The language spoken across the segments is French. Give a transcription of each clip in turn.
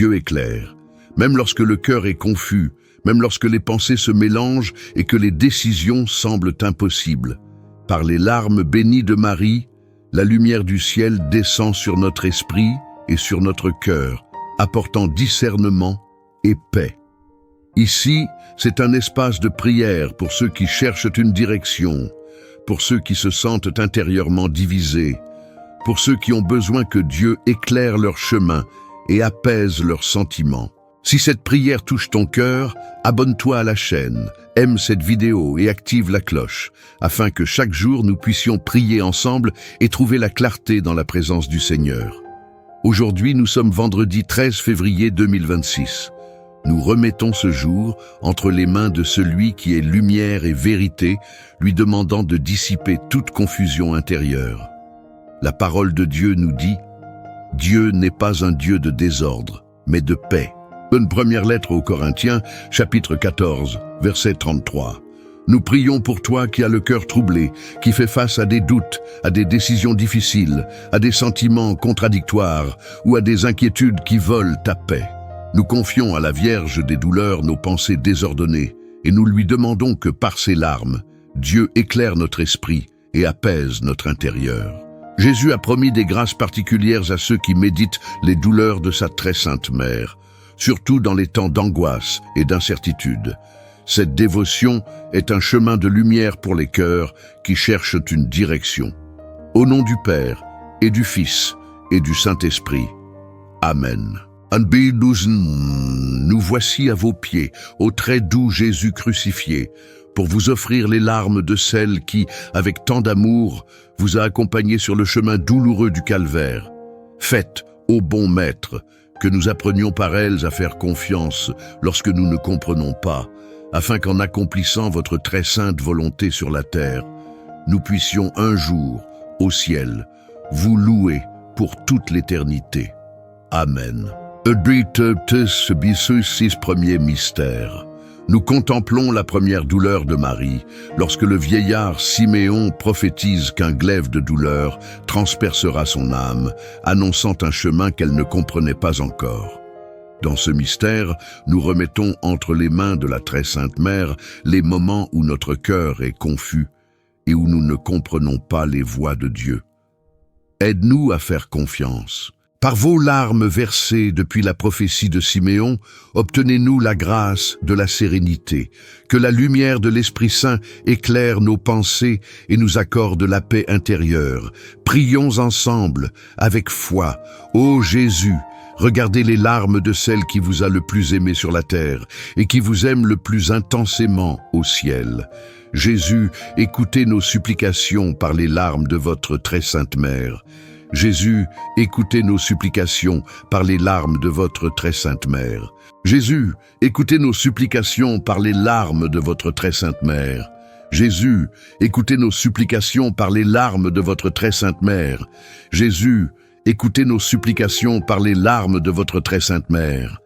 Dieu éclaire. Même lorsque le cœur est confus, même lorsque les pensées se mélangent et que les décisions semblent impossibles. Par les larmes bénies de Marie, la lumière du ciel descend sur notre esprit et sur notre cœur, apportant discernement et paix. Ici, c'est un espace de prière pour ceux qui cherchent une direction, pour ceux qui se sentent intérieurement divisés, pour ceux qui ont besoin que Dieu éclaire leur chemin et apaise leurs sentiments. Si cette prière touche ton cœur, abonne-toi à la chaîne, aime cette vidéo et active la cloche, afin que chaque jour nous puissions prier ensemble et trouver la clarté dans la présence du Seigneur. Aujourd'hui, nous sommes vendredi 13 février 2026. Nous remettons ce jour entre les mains de celui qui est lumière et vérité, lui demandant de dissiper toute confusion intérieure. La parole de Dieu nous dit « Dieu n'est pas un Dieu de désordre, mais de paix ». Une première lettre aux Corinthiens, chapitre 14, verset 33. Nous prions pour toi qui as le cœur troublé, qui fait face à des doutes, à des décisions difficiles, à des sentiments contradictoires ou à des inquiétudes qui volent ta paix. Nous confions à la Vierge des douleurs nos pensées désordonnées et nous lui demandons que par ses larmes, Dieu éclaire notre esprit et apaise notre intérieur. Jésus a promis des grâces particulières à ceux qui méditent les douleurs de sa très sainte mère, surtout dans les temps d'angoisse et d'incertitude. Cette dévotion est un chemin de lumière pour les cœurs qui cherchent une direction. Au nom du Père et du Fils et du Saint-Esprit. Amen. Nous voici à vos pieds, au très doux Jésus crucifié, pour vous offrir les larmes de celle qui, avec tant d'amour, vous a accompagné sur le chemin douloureux du calvaire. Faites, ô bon Maître, que nous apprenions par elles à faire confiance lorsque nous ne comprenons pas, afin qu'en accomplissant votre très sainte volonté sur la terre, nous puissions un jour, au ciel, vous louer pour toute l'éternité. Amen. Six premiers mystères. Nous contemplons la première douleur de Marie, lorsque le vieillard Siméon prophétise qu'un glaive de douleur transpercera son âme, annonçant un chemin qu'elle ne comprenait pas encore. Dans ce mystère, nous remettons entre les mains de la très sainte mère les moments où notre cœur est confus et où nous ne comprenons pas les voies de Dieu. Aide-nous à faire confiance. Par vos larmes versées depuis la prophétie de Siméon, obtenez-nous la grâce de la sérénité, que la lumière de l'Esprit Saint éclaire nos pensées et nous accorde la paix intérieure. Prions ensemble, avec foi. Ô Jésus, regardez les larmes de celle qui vous a le plus aimé sur la terre et qui vous aime le plus intensément au ciel. Jésus, écoutez nos supplications par les larmes de votre très sainte mère. Jésus, écoutez nos supplications par les larmes de votre très sainte mère. Jésus, écoutez nos supplications par les larmes de votre très sainte mère. Jésus, écoutez nos supplications par les larmes de votre très sainte mère. Jésus, écoutez nos supplications par les larmes de votre très sainte mère.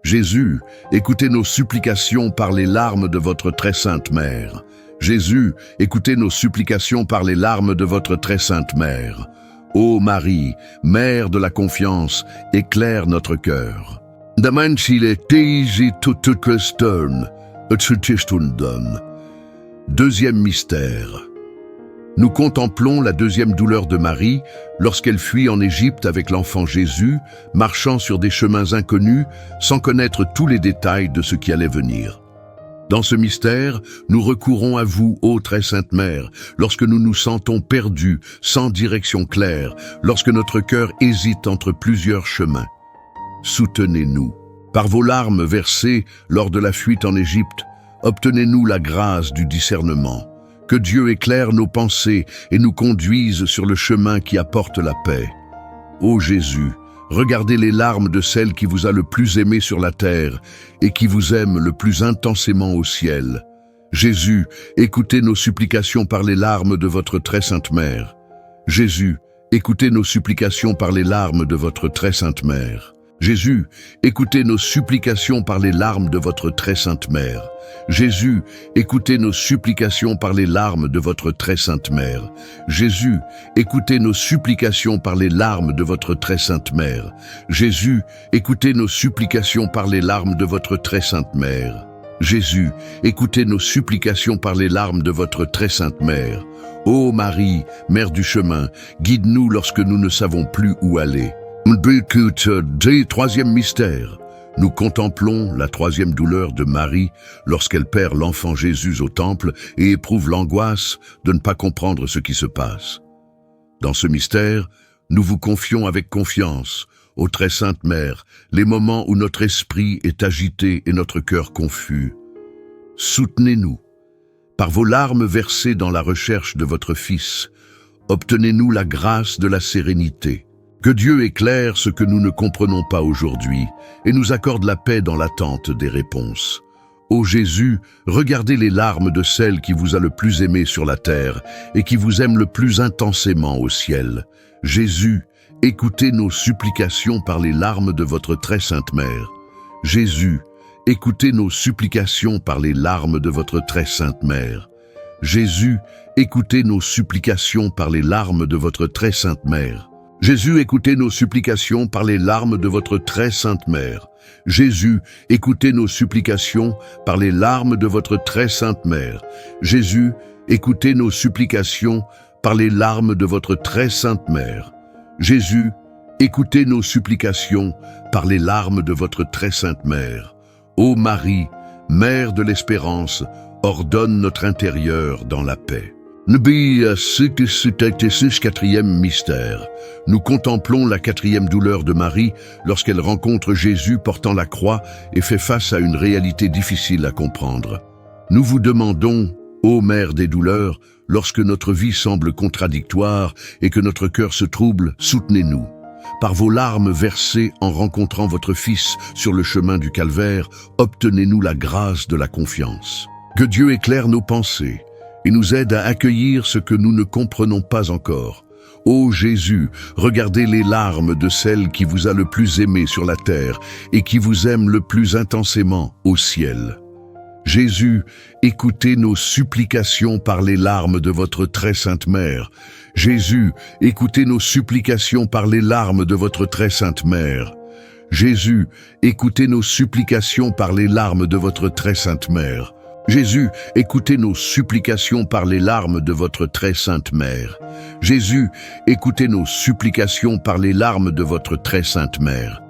Jésus, écoutez nos supplications par les larmes de votre très sainte mère. Jésus, écoutez nos supplications par les larmes de votre très sainte mère. Ô Marie, Mère de la confiance, éclaire notre cœur. Deuxième mystère. Nous contemplons la deuxième douleur de Marie lorsqu'elle fuit en Égypte avec l'enfant Jésus, marchant sur des chemins inconnus sans connaître tous les détails de ce qui allait venir. Dans ce mystère, nous recourons à vous, ô très sainte mère, lorsque nous nous sentons perdus, sans direction claire, lorsque notre cœur hésite entre plusieurs chemins. Soutenez-nous. Par vos larmes versées lors de la fuite en Égypte, obtenez-nous la grâce du discernement. Que Dieu éclaire nos pensées et nous conduise sur le chemin qui apporte la paix. Ô Jésus, regardez les larmes de celle qui vous a le plus aimé sur la terre et qui vous aime le plus intensément au ciel. Jésus, écoutez nos supplications par les larmes de votre très sainte mère. Jésus, écoutez nos supplications par les larmes de votre très sainte mère. Jésus, écoutez nos supplications par les larmes de votre très sainte mère. Jésus, écoutez nos supplications par les larmes de votre très sainte mère. Jésus, écoutez nos supplications par les larmes de votre très sainte mère. Jésus, écoutez nos supplications par les larmes de votre très sainte mère. Jésus, écoutez nos supplications par les larmes de votre très sainte mère. Ô Marie, Mère du chemin, guide-nous lorsque nous ne savons plus où aller. Troisième mystère. Nous contemplons la troisième douleur de Marie lorsqu'elle perd l'enfant Jésus au temple et éprouve l'angoisse de ne pas comprendre ce qui se passe. Dans ce mystère, nous vous confions avec confiance, ô très sainte Mère, les moments où notre esprit est agité et notre cœur confus. Soutenez-nous. Par vos larmes versées dans la recherche de votre Fils, obtenez-nous la grâce de la sérénité. Que Dieu éclaire ce que nous ne comprenons pas aujourd'hui et nous accorde la paix dans l'attente des réponses. Ô Jésus, regardez les larmes de celle qui vous a le plus aimé sur la terre et qui vous aime le plus intensément au ciel. Jésus, écoutez nos supplications par les larmes de votre très sainte mère. Jésus, écoutez nos supplications par les larmes de votre très sainte mère. Jésus, écoutez nos supplications par les larmes de votre très sainte mère. Jésus, écoutez nos supplications par les larmes de votre très sainte mère. Jésus, écoutez nos supplications par les larmes de votre très sainte mère. Jésus, écoutez nos supplications par les larmes de votre très sainte mère. Jésus, écoutez nos supplications par les larmes de votre très sainte mère. Ô Marie, Mère de l'espérance, ordonne notre intérieur dans la paix. Quatrième mystère. Nous contemplons la quatrième douleur de Marie lorsqu'elle rencontre Jésus portant la croix et fait face à une réalité difficile à comprendre. Nous vous demandons, ô Mère des douleurs, lorsque notre vie semble contradictoire et que notre cœur se trouble, soutenez-nous. Par vos larmes versées en rencontrant votre Fils sur le chemin du calvaire, obtenez-nous la grâce de la confiance. Que Dieu éclaire nos pensées et nous aide à accueillir ce que nous ne comprenons pas encore. Ô Jésus, regardez les larmes de celle qui vous a le plus aimé sur la terre et qui vous aime le plus intensément au ciel. Jésus, écoutez nos supplications par les larmes de votre très sainte mère. Jésus, écoutez nos supplications par les larmes de votre très sainte mère. Jésus, écoutez nos supplications par les larmes de votre très sainte mère. Jésus, écoutez nos supplications par les larmes de votre très sainte mère. Jésus, écoutez nos supplications par les larmes de votre très sainte mère.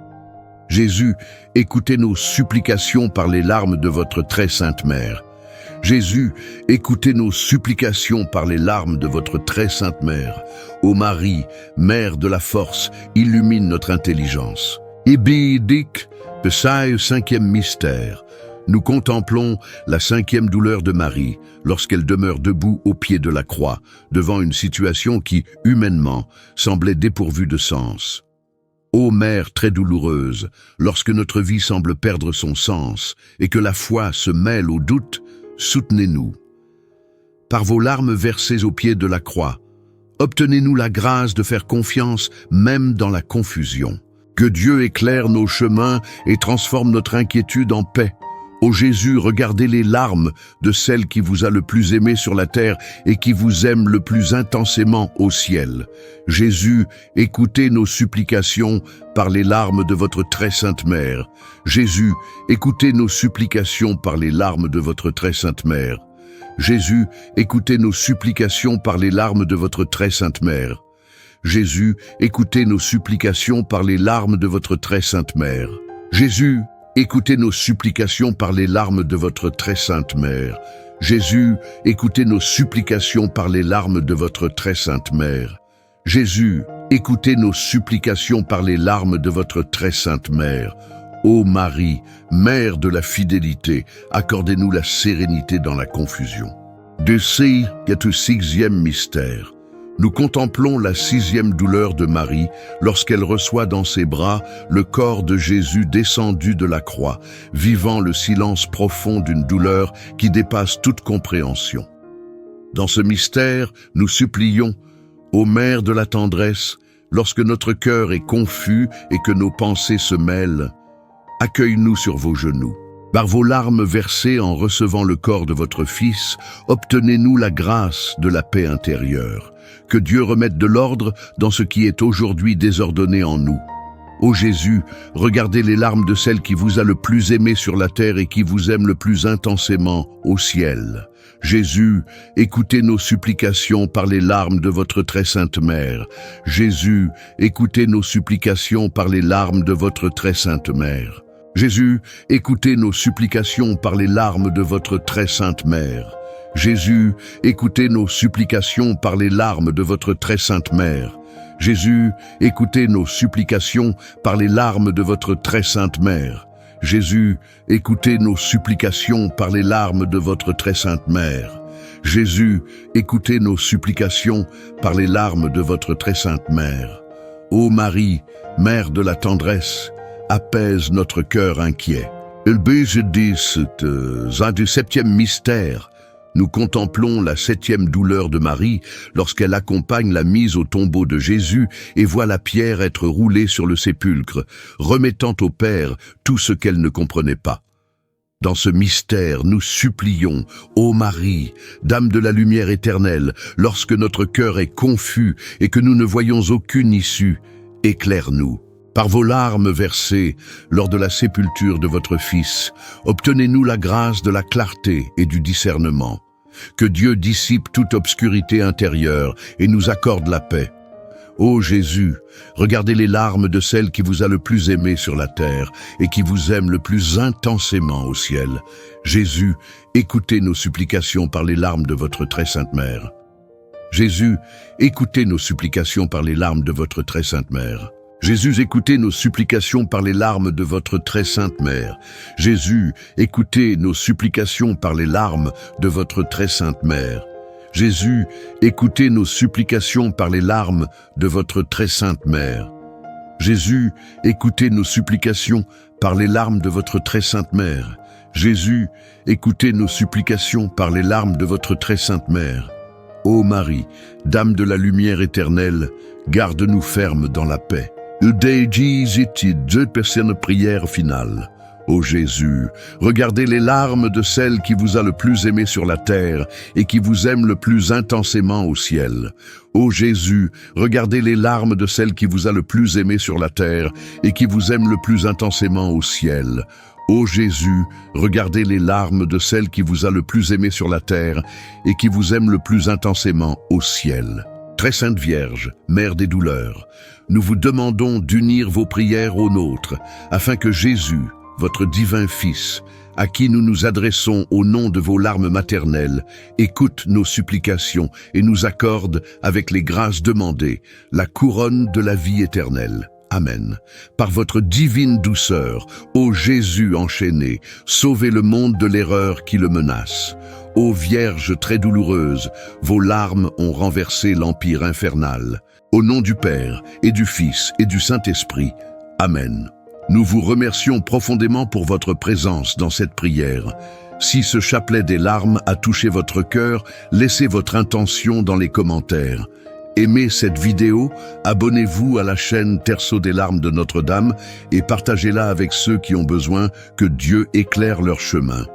Jésus, écoutez nos supplications par les larmes de votre très sainte mère. Jésus, écoutez nos supplications par les larmes de votre très sainte mère. Ô Marie, Mère de la force, illumine notre intelligence. Cinquième mystère. Nous contemplons la cinquième douleur de Marie lorsqu'elle demeure debout au pied de la croix, devant une situation qui, humainement, semblait dépourvue de sens. Ô Mère très douloureuse, lorsque notre vie semble perdre son sens et que la foi se mêle au doute, soutenez-nous. Par vos larmes versées au pied de la croix, obtenez-nous la grâce de faire confiance même dans la confusion. Que Dieu éclaire nos chemins et transforme notre inquiétude en paix. Ô Jésus, regardez les larmes de celle qui vous a le plus aimé sur la terre et qui vous aime le plus intensément au ciel. Jésus, écoutez nos supplications par les larmes de votre très sainte mère. Jésus, écoutez nos supplications par les larmes de votre très sainte mère. Jésus, écoutez nos supplications par les larmes de votre très sainte mère. Jésus, écoutez nos supplications par les larmes de votre très sainte mère. Jésus, écoutez nos supplications par les larmes de votre très sainte mère. Jésus, écoutez nos supplications par les larmes de votre très sainte mère. Jésus, écoutez nos supplications par les larmes de votre très sainte mère. Ô Marie, Mère de la fidélité, accordez-nous la sérénité dans la confusion. Sixième mystère. Nous contemplons la sixième douleur de Marie lorsqu'elle reçoit dans ses bras le corps de Jésus descendu de la croix, vivant le silence profond d'une douleur qui dépasse toute compréhension. Dans ce mystère, nous supplions, ô Mère de la tendresse, lorsque notre cœur est confus et que nos pensées se mêlent, accueille-nous sur vos genoux. Par vos larmes versées en recevant le corps de votre Fils, obtenez-nous la grâce de la paix intérieure. Que Dieu remette de l'ordre dans ce qui est aujourd'hui désordonné en nous. Ô Jésus, regardez les larmes de celle qui vous a le plus aimé sur la terre et qui vous aime le plus intensément au ciel. Jésus, écoutez nos supplications par les larmes de votre très sainte mère. Jésus, écoutez nos supplications par les larmes de votre très sainte mère. Jésus, écoutez nos supplications par les larmes de votre très sainte mère. Jésus, écoutez nos supplications par les larmes de votre très sainte mère. Jésus, écoutez nos supplications par les larmes de votre très sainte mère. Jésus, écoutez nos supplications par les larmes de votre très sainte mère. Jésus, écoutez nos supplications par les larmes de votre très sainte mère. Ô Marie, mère de la tendresse, apaise notre cœur inquiet. Le du septième mystère. Nous contemplons la septième douleur de Marie lorsqu'elle accompagne la mise au tombeau de Jésus et voit la pierre être roulée sur le sépulcre, remettant au Père tout ce qu'elle ne comprenait pas. Dans ce mystère, nous supplions, ô Marie, Dame de la lumière éternelle, lorsque notre cœur est confus et que nous ne voyons aucune issue, éclaire-nous. Par vos larmes versées lors de la sépulture de votre Fils, obtenez-nous la grâce de la clarté et du discernement. Que Dieu dissipe toute obscurité intérieure et nous accorde la paix. Ô Jésus, regardez les larmes de celle qui vous a le plus aimé sur la terre et qui vous aime le plus intensément au ciel. Jésus, écoutez nos supplications par les larmes de votre très sainte mère. Jésus, écoutez nos supplications par les larmes de votre très sainte mère. Jésus, écoutez nos supplications par les larmes de votre très sainte mère. Jésus, écoutez nos supplications par les larmes de votre très sainte mère. Jésus, écoutez nos supplications par les larmes de votre très sainte mère. Jésus, écoutez nos supplications par les larmes de votre très sainte mère. Jésus, écoutez nos supplications par les larmes de votre très sainte mère. Ô Marie, Dame de la lumière éternelle, garde-nous fermes dans la paix. Deux personnes prière finale. Ô Jésus, regardez les larmes de celle qui vous a le plus aimé sur la terre et qui vous aime le plus intensément au ciel. Ô Jésus, regardez les larmes de celle qui vous a le plus aimé sur la terre et qui vous aime le plus intensément au ciel. Ô Jésus, regardez les larmes de celle qui vous a le plus aimé sur la terre et qui vous aime le plus intensément au ciel. Très Sainte Vierge, Mère des douleurs, nous vous demandons d'unir vos prières aux nôtres, afin que Jésus, votre divin Fils, à qui nous nous adressons au nom de vos larmes maternelles, écoute nos supplications et nous accorde, avec les grâces demandées, la couronne de la vie éternelle. Amen. Par votre divine douceur, ô Jésus enchaîné, sauvez le monde de l'erreur qui le menace. Ô Vierge très douloureuse, vos larmes ont renversé l'empire infernal. Au nom du Père, et du Fils, et du Saint-Esprit. Amen. Nous vous remercions profondément pour votre présence dans cette prière. Si ce chapelet des larmes a touché votre cœur, laissez votre intention dans les commentaires. Aimez cette vidéo, abonnez-vous à la chaîne Terceau des larmes de Notre-Dame et partagez-la avec ceux qui ont besoin que Dieu éclaire leur chemin.